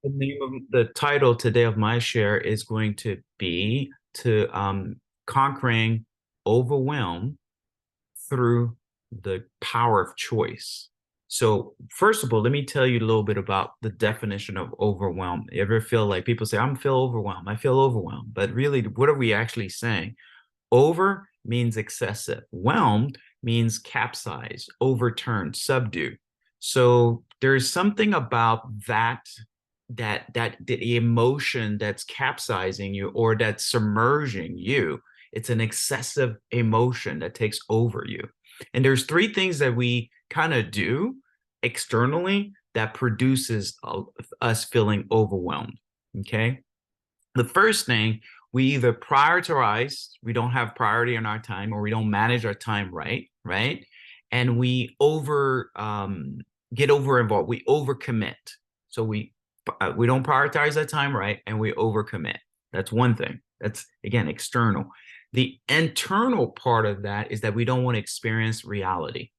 The name of the title today of my share is going to be to conquering overwhelm through the power of choice. So, first of all, let me tell you a little bit about the definition of overwhelm. You ever feel like people say, "I'm feel overwhelmed, I feel overwhelmed," but really, what are we actually saying? Over means excessive. Whelmed means capsize, overturn, subdue. So there's something about that the emotion that's capsizing you or that's submerging you. It's an excessive emotion that takes over you. And there's three things that we kind of do externally that produces us feeling overwhelmed. Okay. The first thing, we either prioritize, we don't have priority on our time, or we don't manage our time right? And we get over involved, we overcommit. So we don't prioritize that time right, and we overcommit. That's one thing. That's again external. The internal part of that is that we don't want to experience reality.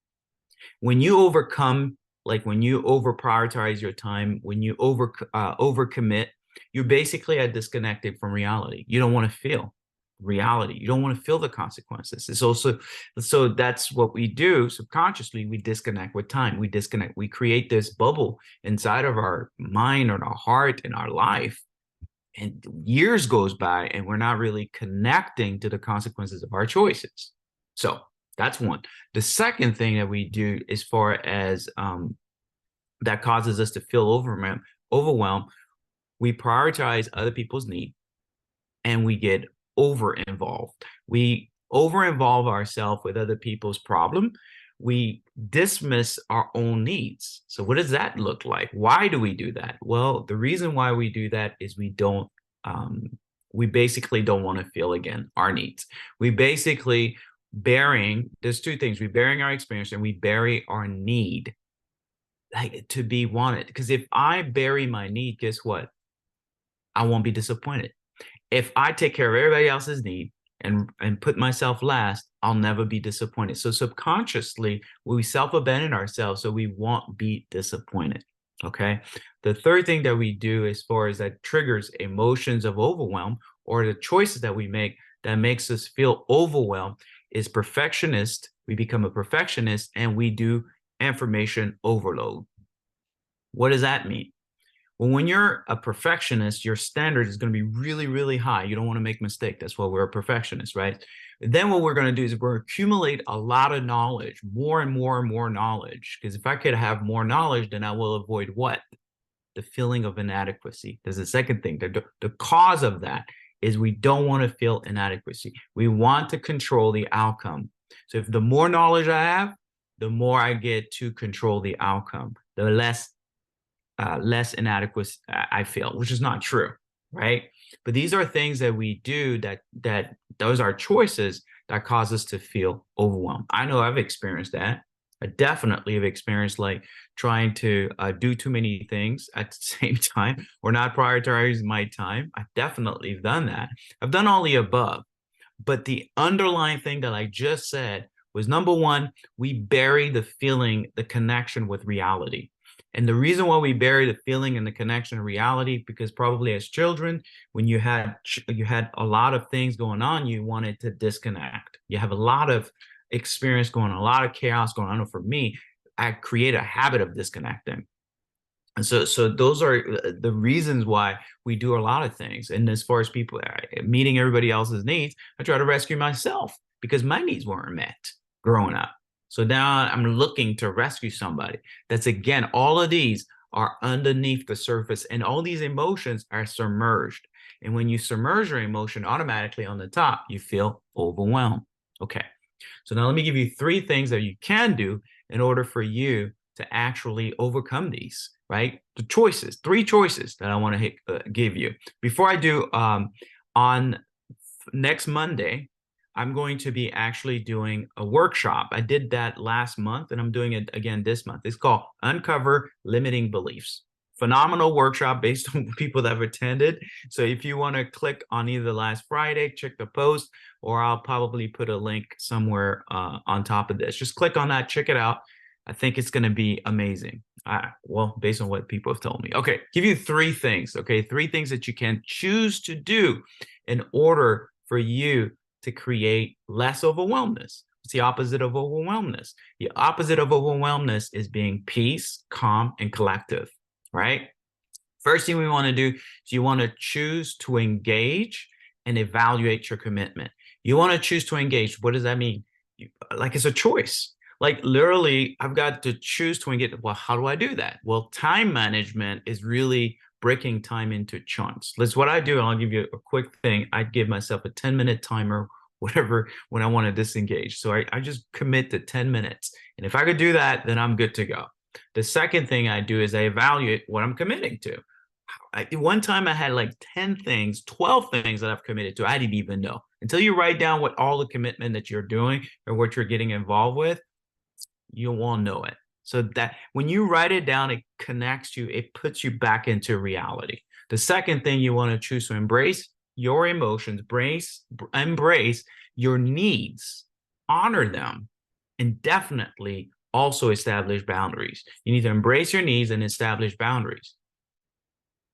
When you overcome, like when you over prioritize your time, when you overcommit, you basically are disconnected from reality. You don't want to feel reality. You don't want to feel the consequences. It's also, so that's what we do subconsciously. We disconnect with time. We disconnect. We create this bubble inside of our mind or our heart in our life. And years goes by and we're not really connecting to the consequences of our choices. So that's one. The second thing that we do as far as that causes us to feel overwhelmed, we prioritize other people's needs and we get over involved. We over involve ourselves with other people's problem. We dismiss our own needs. So what does that look like? Why do we do that? Well, the reason why we do that is um, we basically don't want to feel again our needs. We basically there's two things. We burying our experience and we bury our need, like, to be wanted. Because if I bury my need, guess what? I won't be disappointed. If I take care of everybody else's need and put myself last, I'll never be disappointed. So subconsciously, we self-abandon ourselves so we won't be disappointed. Okay. The third thing that we do as far as that triggers emotions of overwhelm or the choices that we make that makes us feel overwhelmed is perfectionist. We become a perfectionist and we do information overload. What does that mean? Well, when you're a perfectionist, your standard is going to be really, really high. You don't want to make a mistake. That's why we're a perfectionist, right? Then what we're going to do is we're going to accumulate a lot of knowledge, more and more and more knowledge. Because if I could have more knowledge, then I will avoid what? The feeling of inadequacy. There's a second thing. The cause of that is we don't want to feel inadequacy. We want to control the outcome. So if the more knowledge I have, the more I get to control the outcome, the less inadequate I feel, which is not true, right? But these are things that we do that those are choices that cause us to feel overwhelmed. I know I've experienced that. I definitely have experienced like trying to do too many things at the same time or not prioritize my time. I've definitely done that. I've done all the above. But the underlying thing that I just said was number one, we bury the feeling, the connection with reality. And the reason why we bury the feeling and the connection to reality, because probably as children, when you had a lot of things going on, you wanted to disconnect. You have a lot of experience going on, a lot of chaos going on. For me, I create a habit of disconnecting. And so those are the reasons why we do a lot of things. And as far as people meeting everybody else's needs, I try to rescue myself because my needs weren't met growing up. So now I'm looking to rescue somebody. That's again, all of these are underneath the surface and all these emotions are submerged. And when you submerge your emotion automatically on the top, you feel overwhelmed. Okay. So now let me give you three things that you can do in order for you to actually overcome these, right? The choices, three choices that I want to give you. Before I do, on next Monday, I'm going to be actually doing a workshop. I did that last month and I'm doing it again this month. It's called Uncover Limiting Beliefs. Phenomenal workshop based on people that have attended. So if you want to click on either last Friday, check the post, or I'll probably put a link somewhere on top of this. Just click on that, check it out. I think it's going to be amazing. Well, based on what people have told me. Okay, give you three things. Okay, three things that you can choose to do in order for you to create less overwhelmness. It's the opposite of overwhelmness. The opposite of overwhelmness is being peace, calm, and collective, right? First thing we want to do is you want to choose to engage and evaluate your commitment. You want to choose to engage. What does that mean? Like it's a choice. Like literally, I've got to choose to engage. Well, how do I do that? Well, time management is really breaking time into chunks. That's what I do. I'll give you a quick thing. I give myself a 10-minute timer, whatever, when I want to disengage. So I just commit to 10 minutes. And if I could do that, then I'm good to go. The second thing I do is I evaluate what I'm committing to. One time I had like 10 things, 12 things that I've committed to. I didn't even know. Until you write down what all the commitment that you're doing or what you're getting involved with, you won't know it. So that when you write it down, it connects you, it puts you back into reality. The second thing you want to choose to embrace your emotions, embrace your needs, honor them, and definitely also establish boundaries. You need to embrace your needs and establish boundaries.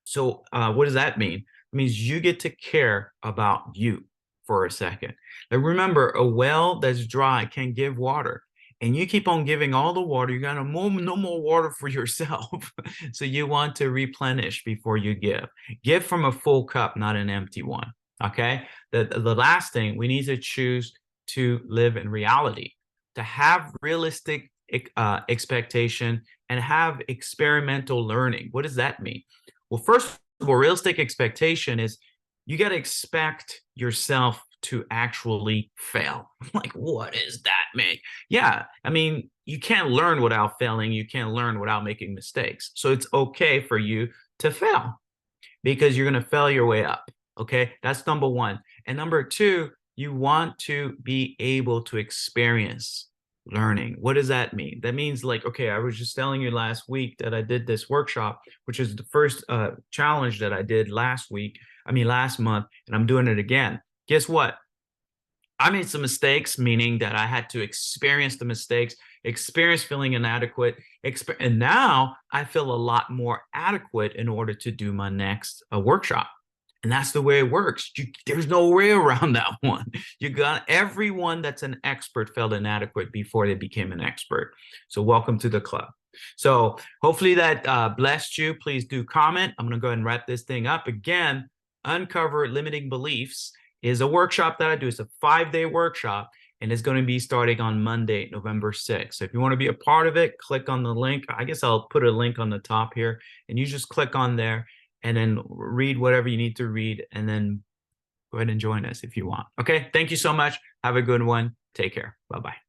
So what does that mean? It means you get to care about you for a second. Now remember, a well that's dry can give water. And you keep on giving all the water, you're gonna no more water for yourself. So you want to replenish before you give. Give from a full cup, not an empty one. Okay. The last thing, we need to choose to live in reality, to have realistic expectation and have experimental learning. What does that mean? Well, first of all, realistic expectation is you got to expect yourself to actually fail. Like, what does that mean? Yeah, I mean, you can't learn without failing. You can't learn without making mistakes. So it's okay for you to fail because you're going to fail your way up. Okay, that's number one. And number two, you want to be able to experience learning. What does that mean? That means like, okay, I was just telling you last week that I did this workshop, which is the first challenge that I did last month, and I'm doing it again. Guess what? I made some mistakes, meaning that I had to experience the mistakes, experience feeling inadequate, and now I feel a lot more adequate in order to do my next workshop. And that's the way it works. There's no way around that one. You got everyone that's an expert felt inadequate before they became an expert. So welcome to the club. So hopefully that blessed you. Please do comment. I'm going to go ahead and wrap this thing up. Again, Uncover Limiting Beliefs is a workshop that I do. It's a 5-day workshop, and it's going to be starting on Monday, November 6th. So if you want to be a part of it, click on the link. I guess I'll put a link on the top here, and you just click on there and then read whatever you need to read, and then go ahead and join us if you want. Okay, thank you so much. Have a good one. Take care. Bye-bye.